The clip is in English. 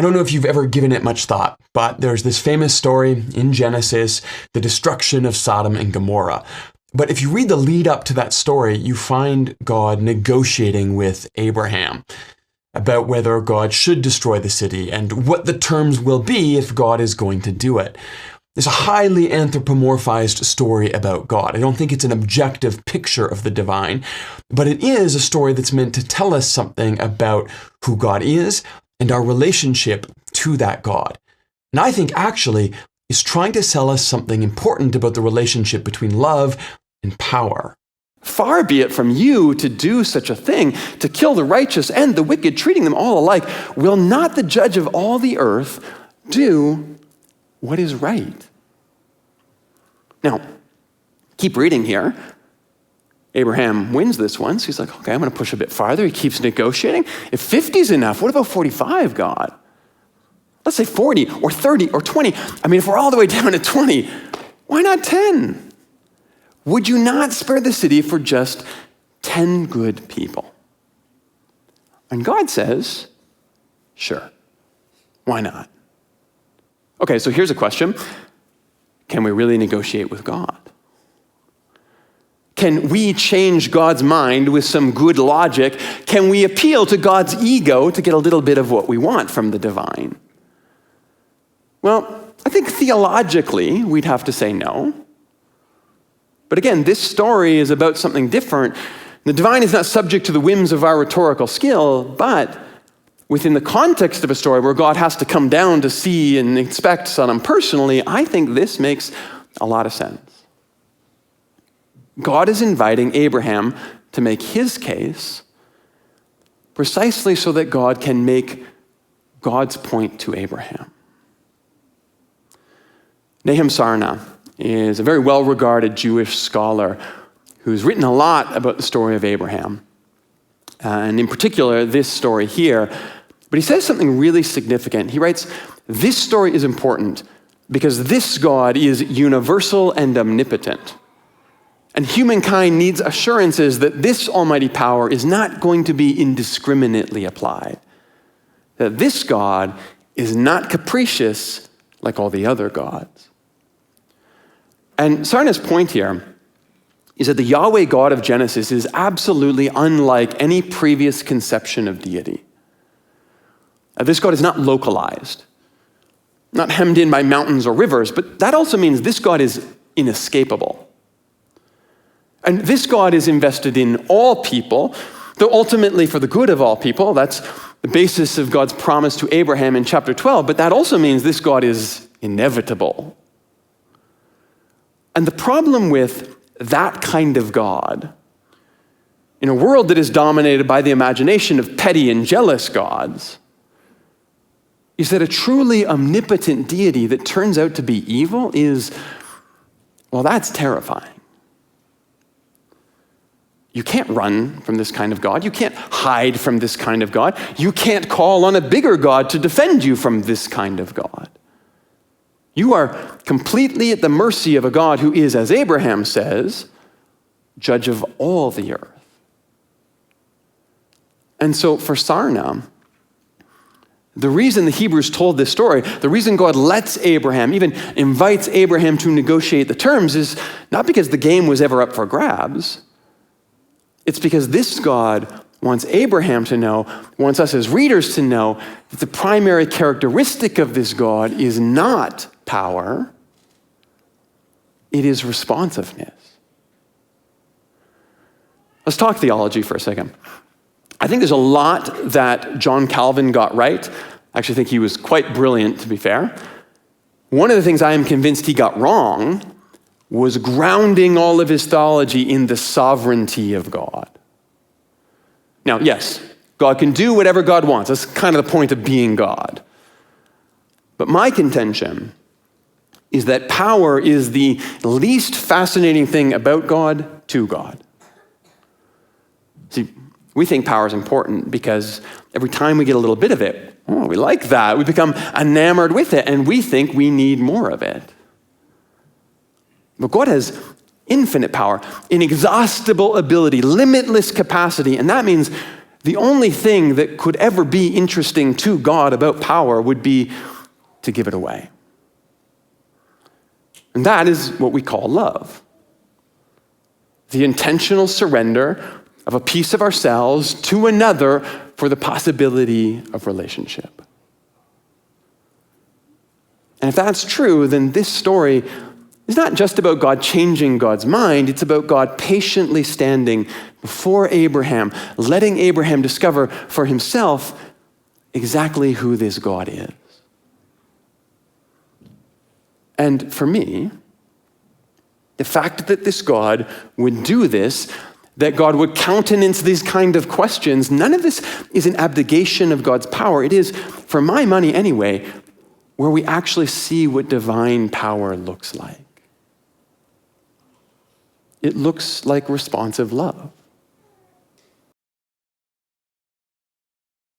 I don't know if you've ever given it much thought, but there's this famous story in Genesis, the destruction of Sodom and Gomorrah. But if you read the lead up to that story, you find God negotiating with Abraham about whether God should destroy the city and what the terms will be if God is going to do it. It's a highly anthropomorphized story about God. I don't think it's an objective picture of the divine, but it is a story that's meant to tell us something about who God is and our relationship to that God. And I think actually is trying to tell us something important about the relationship between love and power. Far be it from you to do such a thing, to kill the righteous and the wicked, treating them all alike. Will not the judge of all the earth do what is right? Now, keep reading here. Abraham wins this one, so he's like, okay, I'm going to push a bit farther. He keeps negotiating. If 50 is enough, what about 45, God? Let's say 40 or 30 or 20. I mean, if we're all the way down to 20, why not 10? Would you not spare the city for just 10 good people? And God says, sure, why not? Okay, so here's a question. Can we really negotiate with God? Can we change God's mind with some good logic? Can we appeal to God's ego to get a little bit of what we want from the divine? Well, I think theologically, we'd have to say no. But again, this story is about something different. The divine is not subject to the whims of our rhetorical skill, but within the context of a story where God has to come down to see and inspect Sodom personally, I think this makes a lot of sense. God is inviting Abraham to make his case precisely so that God can make God's point to Abraham. Nahum Sarna is a very well-regarded Jewish scholar who's written a lot about the story of Abraham, and in particular, this story here. But he says something really significant. He writes, this story is important because this God is universal and omnipotent. And humankind needs assurances that this almighty power is not going to be indiscriminately applied. That this God is not capricious like all the other gods. And Sarna's point here is that the Yahweh God of Genesis is absolutely unlike any previous conception of deity. This God is not localized, not hemmed in by mountains or rivers, but that also means this God is inescapable. And this God is invested in all people, though ultimately for the good of all people. That's the basis of God's promise to Abraham in chapter 12, but that also means this God is inevitable. And the problem with that kind of God, in a world that is dominated by the imagination of petty and jealous gods, is that a truly omnipotent deity that turns out to be evil is, well, that's terrifying. You can't run from this kind of God. You can't hide from this kind of God. You can't call on a bigger God to defend you from this kind of God. You are completely at the mercy of a God who is, as Abraham says, judge of all the earth. And so for Sarna, the reason the Hebrews told this story, the reason God lets Abraham, even invites Abraham to negotiate the terms, is not because the game was ever up for grabs. It's because this God wants Abraham to know, wants us as readers to know, that the primary characteristic of this God is not power, it is responsiveness. Let's talk theology for a second. I think there's a lot that John Calvin got right. I actually think he was quite brilliant, to be fair. One of the things I am convinced he got wrong was grounding all of his theology in the sovereignty of God. Now, yes, God can do whatever God wants. That's kind of the point of being God. But my contention is that power is the least fascinating thing about God to God. See, we think power is important because every time we get a little bit of it, we like that. We become enamored with it, and we think we need more of it. But God has infinite power, inexhaustible ability, limitless capacity, and that means the only thing that could ever be interesting to God about power would be to give it away. And that is what we call love. The intentional surrender of a piece of ourselves to another for the possibility of relationship. And if that's true, then this story is not just about God changing God's mind, it's about God patiently standing before Abraham, letting Abraham discover for himself exactly who this God is. And for me, the fact that this God would do this, that God would countenance these kind of questions, none of this is an abdication of God's power. It is, for my money anyway, where we actually see what divine power looks like. It looks like responsive love.